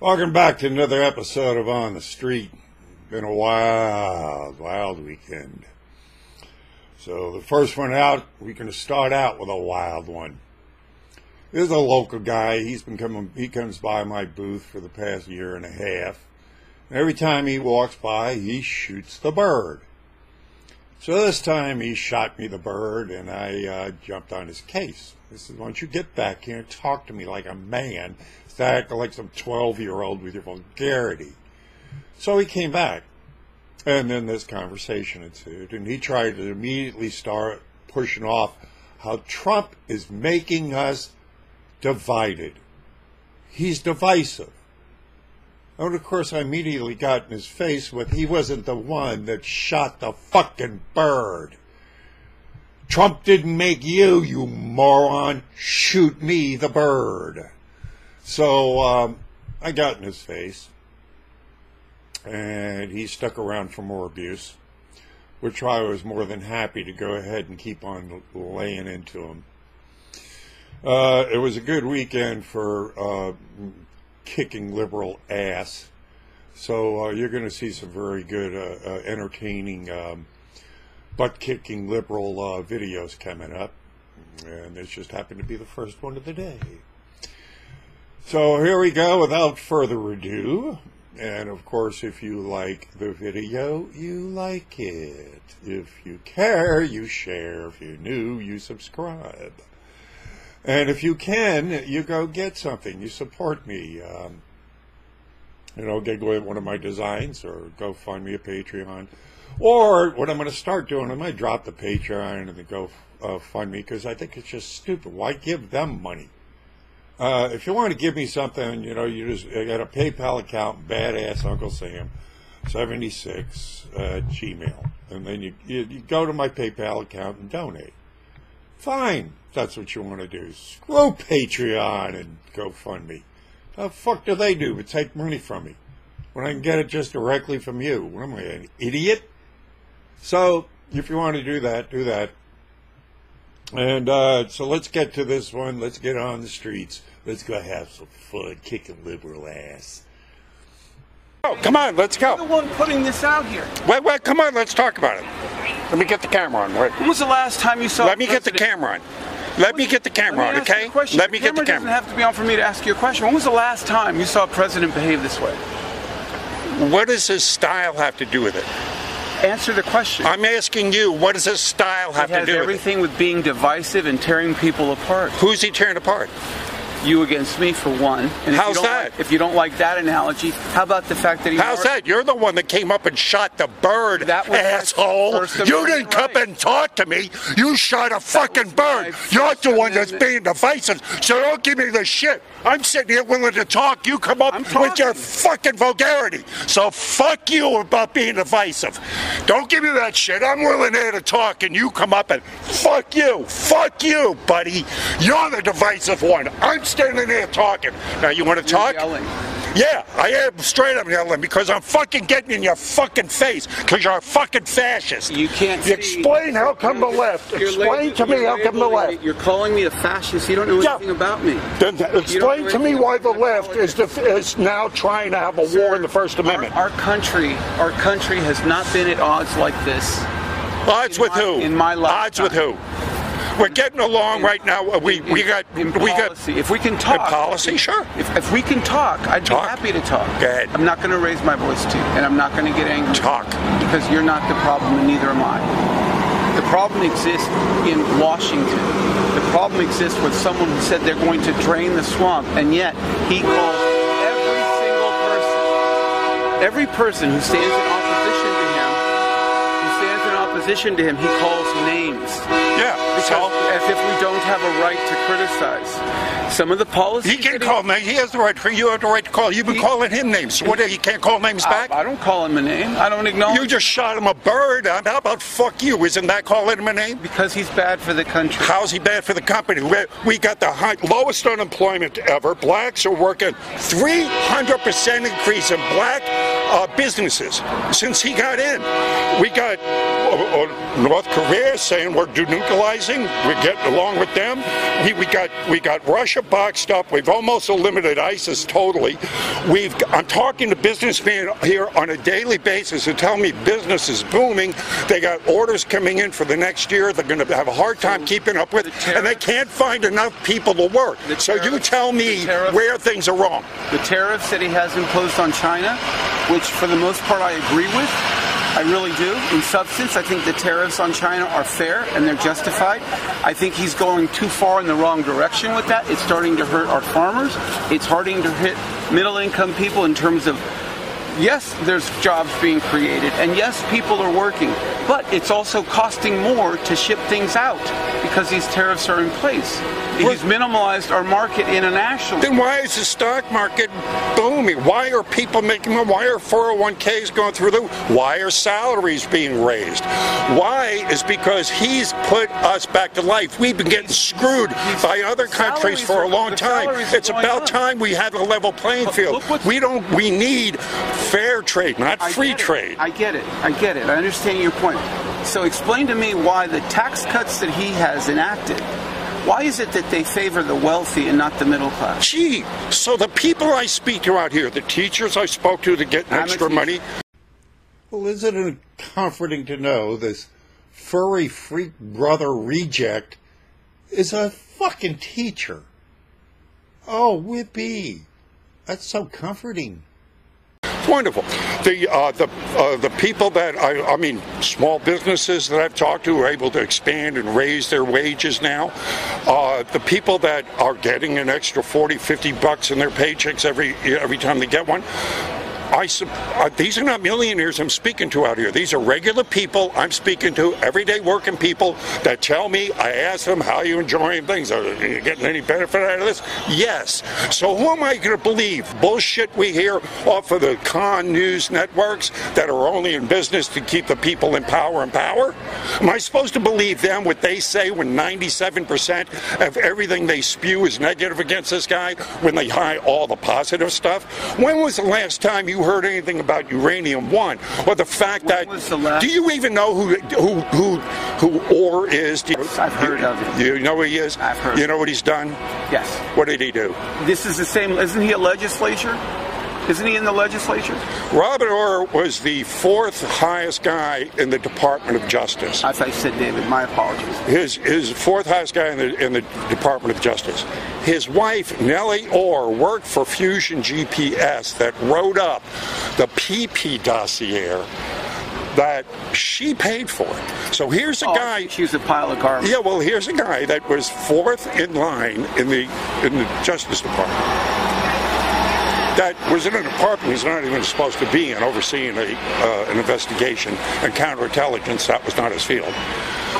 Welcome back to another episode of On the Street. Been a wild weekend. So the first one out, we're going to start out with a wild one. This is a local guy. He comes by my booth for the past year and a half. And every time he walks by, he shoots the bird. So this time he shot me the bird, and I jumped on his case. I said, "Why don't you get back here and talk to me like a man? Instead of acting like some 12-year-old with your vulgarity." So he came back, and then this conversation ensued, and he tried to immediately start pushing off how Trump is making us divided. He's divisive. And of course, I immediately got in his face with, he wasn't the one that shot the fucking bird. Trump didn't make you, you moron. Shoot me the bird. So I got in his face, and he stuck around for more abuse, which I was more than happy to go ahead and keep on laying into him. It was a good weekend for kicking liberal ass. So you're going to see some very good, entertaining, butt-kicking liberal videos coming up. And this just happened to be the first one of the day. So here we go, without further ado. And of course, if you like the video, you like it. If you care, you share. If you're new, you subscribe. And if you can, you go get something. You support me. Get one of my designs, or go find me a Patreon. Or what I'm going to start doing, I might drop the Patreon and then go fund me, because I think it's just stupid. Why give them money? If you want to give me something, you got a PayPal account, Badass Uncle Sam 76 Gmail, and then you go to my PayPal account and donate. Fine, if that's what you want to do. Screw Patreon and GoFundMe. How the fuck do they do but take money from me when I can get it just directly from you? What am I, an idiot? So, if you want to do that, do that. And so let's get to this one. Let's get on the streets. Let's go have some fun kicking liberal ass. Oh, come on, let's go. You're the one putting this out here. Wait, come on, let's talk about it. Let me get the camera on. Wait. When was the last time you saw? Let me get the camera on. Let me get the camera on, okay? Let me get the camera. The camera doesn't have to be on for me to ask you a question. When was the last time you saw a president behave this way? What does his style have to do with it? Answer the question. I'm asking you, what does his style have to do with it? It has everything with being divisive and tearing people apart. Who's he tearing apart? You against me, for one. And how's that? If you don't like that analogy, how about the fact that he... How's that? You're the one that came up and shot the bird, asshole. You didn't come and talk to me. You shot a fucking bird. You're the one that's being divisive, so don't give me the shit. I'm sitting here willing to talk. You come up with your fucking vulgarity. So fuck you about being divisive. Don't give me that shit. I'm willing here to talk, and you come up and fuck you. Fuck you, buddy. You're the divisive one. I'm standing there talking. Now, you want to talk? Yelling. Yeah, I am straight up yelling because I'm fucking getting in your fucking face because you're a fucking fascist. You can't explain how come the left. Explain to me how come the left. You're calling me a fascist. You don't know anything about me. Then explain to me why the left is now trying to have a war in the First Amendment. Our country has not been at odds like this. Odds with who? In my lifetime. Odds with who? We're getting along right now. We got. If we can talk. In policy, sure. If we can talk, I'd be happy to talk. Go ahead. I'm not going to raise my voice to you, and I'm not going to get angry. Talk. Because you're not the problem, and neither am I. The problem exists in Washington. The problem exists with someone who said they're going to drain the swamp, and yet he calls every person who stands in opposition to him, he calls names. Yeah. As if we don't have a right to criticize. Some of the policies... He can call names. He has the right. You have the right to call. You've been calling him names. So what, he can't call names back? I don't call him a name. I don't acknowledge... You just shot him a bird. How about fuck you? Isn't that calling him a name? Because he's bad for the country. How's he bad for the company? We got the lowest unemployment ever. Blacks are working 300% increase in black businesses since he got in. We got North Korea saying we're denuklearizing radicalizing. We're getting along with them. We got Russia boxed up. We've almost eliminated ISIS totally. I'm talking to businessmen here on a daily basis who tell me business is booming. They got orders coming in for the next year. They're going to have a hard time keeping up with, and they can't find enough people to work. So you tell me where things are wrong. The tariffs that he has imposed on China, which for the most part I agree with. I really do. In substance, I think the tariffs on China are fair and they're justified. I think he's going too far in the wrong direction with that. It's starting to hurt our farmers. It's starting to hit middle-income people in terms of, yes, there's jobs being created, and yes, people are working, but it's also costing more to ship things out because these tariffs are in place. He's minimalized our market internationally. Then why is the stock market booming? Why are people making money? Why are 401ks going through the? Why are salaries being raised? Why is because he's put us back to life. We've been getting screwed by other countries for a long time. It's about time we have a level playing field. We need fair trade, not free trade. I get it. I understand your point. So explain to me why the tax cuts that he has enacted, why is it that they favor the wealthy and not the middle class? Gee, so the people I speak to out here, the teachers I spoke to get extra money. Well, isn't it comforting to know this furry freak brother reject is a fucking teacher? Oh, whippy. That's so comforting. Wonderful. The people that I mean, small businesses that I've talked to are able to expand and raise their wages now. The people that are getting an extra $40-50 in their paychecks every time they get one. These are not millionaires I'm speaking to out here. These are regular people I'm speaking to, everyday working people that tell me, I ask them, how are you enjoying things? Are you getting any benefit out of this? Yes. So who am I going to believe? Bullshit we hear off of the con news networks that are only in business to keep the people in power and power? Am I supposed to believe them, what they say, when 97% of everything they spew is negative against this guy, when they hide all the positive stuff? When was the last time you heard anything about Uranium One, or the fact that do you even know who Orr is? I've heard of him. Do you know who he is? I've heard. You know what he's done? Yes. What did he do? This is the same. Isn't he a legislature? Isn't he in the legislature? Robert Orr was the fourth highest guy in the Department of Justice. As I said, David, my apologies. His fourth highest guy in the Department of Justice. His wife, Nellie Orr, worked for Fusion GPS that wrote up the PP dossier that she paid for. So here's a guy. She's a pile of garbage. Yeah, well, here's a guy that was fourth in line in the Justice Department. That was in a department he's not even supposed to be in, overseeing an investigation and counterintelligence. That was not his field.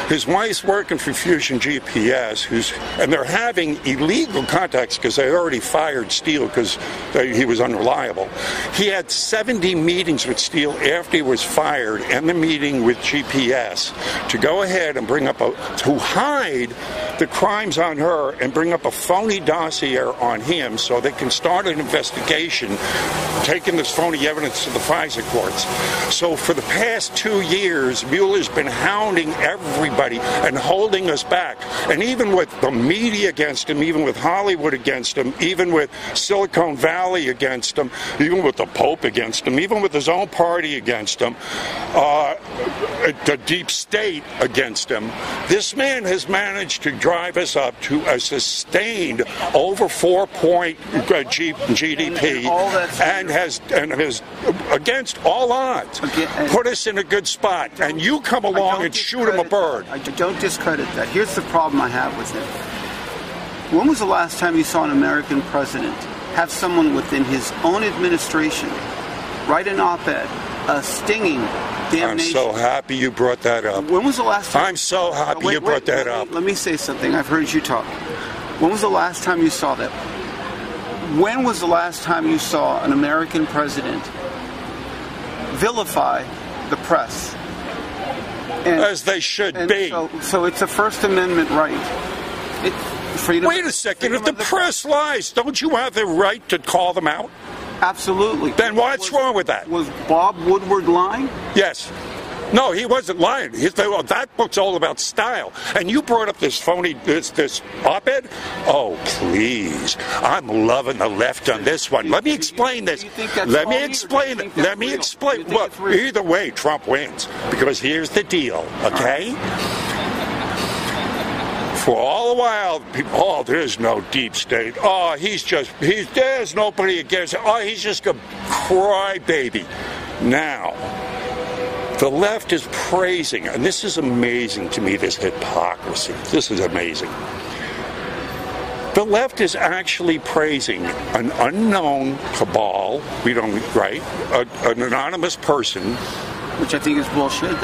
His wife's working for Fusion GPS, and they're having illegal contacts because they already fired Steele because he was unreliable. He had 70 meetings with Steele after he was fired, and the meeting with GPS to go ahead and to hide the crimes on her and bring up a phony dossier on him so they can start an investigation taking this phony evidence to the FISA courts. So for the past 2 years, Mueller's been hounding everybody and holding us back. And even with the media against him, even with Hollywood against him, even with Silicon Valley against him, even with the Pope against him, even with his own party against him, the deep state against him, this man has managed to drive us up to a sustained over 4-point GDP and has against all odds put us in a good spot. And you come along and shoot him a bird. I don't discredit that. Here's the problem I have with it. When was the last time you saw an American president have someone within his own administration write an op-ed, a stinging damnation? I'm so happy you brought that up. When was the last time? I'm so happy you brought that up. Let me say something. I've heard you talk. When was the last time you saw that? When was the last time you saw an American president vilify the press? As they should be. So it's a First Amendment right. Wait a second. If the press lies, don't you have the right to call them out? Absolutely. Then what's wrong with that? Was Bob Woodward lying? Yes. No, he wasn't lying. Well, that book's all about style. And you brought up this phony, this op-ed. Oh, please. I'm loving the left on this one. Let me explain this. Let me explain it. Let me explain. Well, either way, Trump wins. Because here's the deal, okay? For all the while, people, oh, there's no deep state. Oh, there's nobody against it. Oh, he's just a crybaby. Now, the left is praising, and this is amazing to me, this hypocrisy. This is amazing. The left is actually praising an unknown cabal, right? An anonymous person, which I think is bullshit.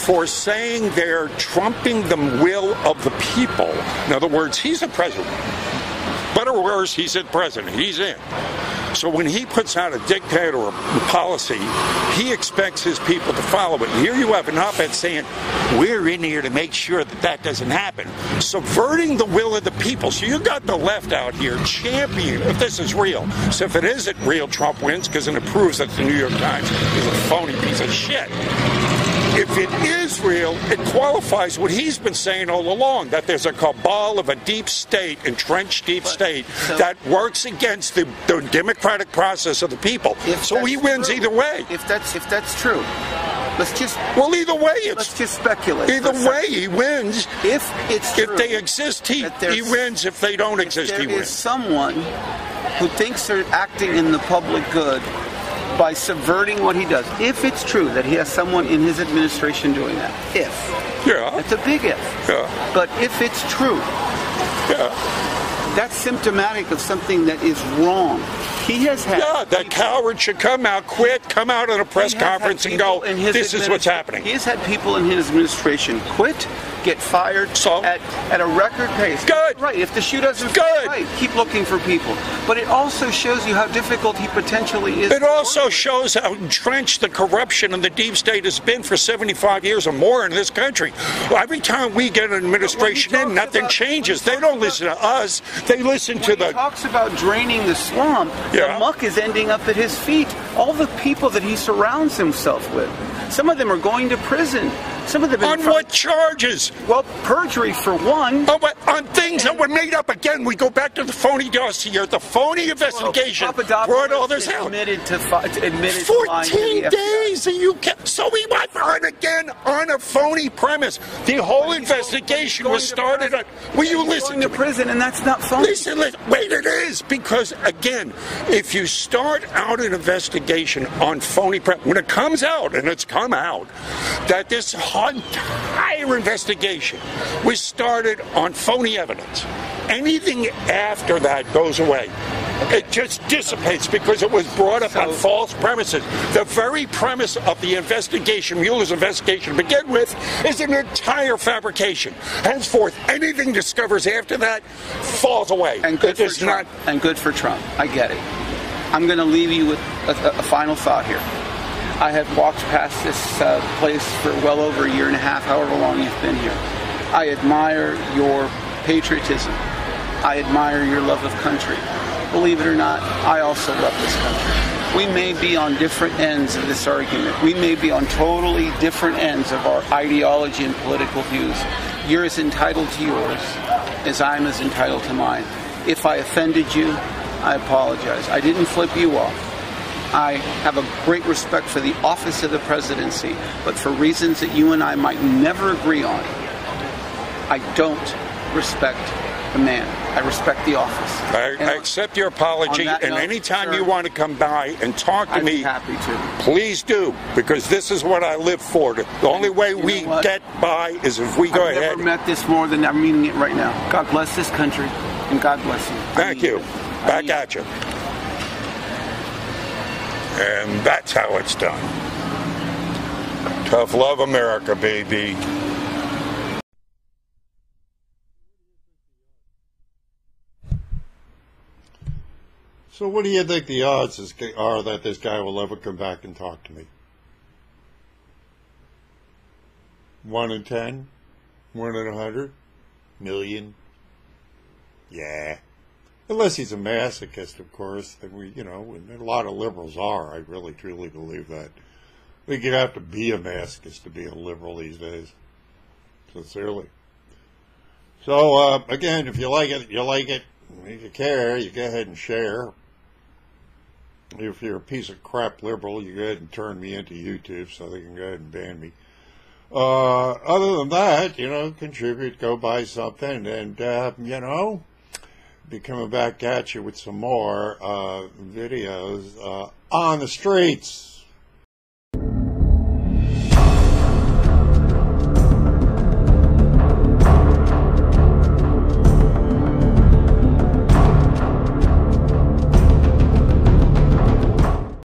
For saying they're trumping the will of the people. In other words, he's the president. Better or worse, he's the president. He's in. So when he puts out a dictate or a policy, he expects his people to follow it. And here you have an op-ed saying, we're in here to make sure that that doesn't happen. Subverting the will of the people. So you got the left out here championing, if this is real. So if it isn't real, Trump wins, because then it proves that the New York Times is a phony piece of shit. If it is real, it qualifies what he's been saying all along, that there's a cabal of a deep state, entrenched deep state, that works against the democratic process of the people. So he wins either way. If that's true, either way, let's just speculate. Either way, he wins. If it's true, if they exist, he wins. If they don't exist, he wins. There is someone who thinks they're acting in the public good by subverting what he does. If it's true that he has someone in his administration doing that, it's a big if. Yeah. But if it's true, that's symptomatic of something that is wrong. He has had... Yeah, that coward should come out at a press conference and go, this is what's happening. He has had people in his administration quit, get fired at a record pace. Good. Right. If the shoe doesn't fit, right, keep looking for people. But it also shows you how difficult he potentially is. It also shows how entrenched the corruption in the deep state has been for 75 years or more in this country. Every time we get an administration in, nothing changes. They don't listen to us. They listen to the... He talks about draining the swamp. The muck is ending up at his feet. All the people that he surrounds himself with. Some of them are going to prison. Some of them... On what charges? Well, perjury for one. Oh, but on things that were made up. Again, we go back to the phony dossier, the phony investigation brought all this out. Admitted to 14 days. So we went on a phony premise. The whole investigation was started on... Will you listen to me? Prison, and that's not phony. Listen. Wait, it is. Because, again, if you start out an investigation on phony premise, when it comes out, and it's come out, that this entire investigation was started on phony evidence. Anything after that goes away. It just dissipates because it was brought up on false premises. The very premise of the investigation, Mueller's investigation to begin with, is an entire fabrication. Henceforth, anything discovers after that falls away. And good for Trump. And good for Trump. I get it. I'm going to leave you with a final thought here. I have walked past this place for well over a year and a half, however long you've been here. I admire your patriotism. I admire your love of country. Believe it or not, I also love this country. We may be on different ends of this argument. We may be on totally different ends of our ideology and political views. You're as entitled to yours as I'm as entitled to mine. If I offended you, I apologize. I didn't flip you off. I have a great respect for the office of the presidency, but for reasons that you and I might never agree on, I don't respect the man. I respect the office. I accept your apology, and anytime you want to come by and talk to me, I'd be happy to. Please do, because this is what I live for. The only way we get by is if we go ahead. I've never met this more than I'm meaning it right now. God bless this country, and God bless you. Thank you. Back at you. And that's how it's done. Tough love, America, baby. So what do you think the odds are that this guy will ever come back and talk to me? 1 in 10? 1 in 100? Million? Yeah. Unless he's a masochist, of course. Then and a lot of liberals are. I really, truly believe that. think you'd have to be a masochist to be a liberal these days. Sincerely. So, again, if you like it, you like it. If you care, you go ahead and share. If you're a piece of crap liberal, you go ahead and turn me into YouTube so they can go ahead and ban me. Other than that, contribute, go buy something, and, be coming back at you with some more videos on the streets.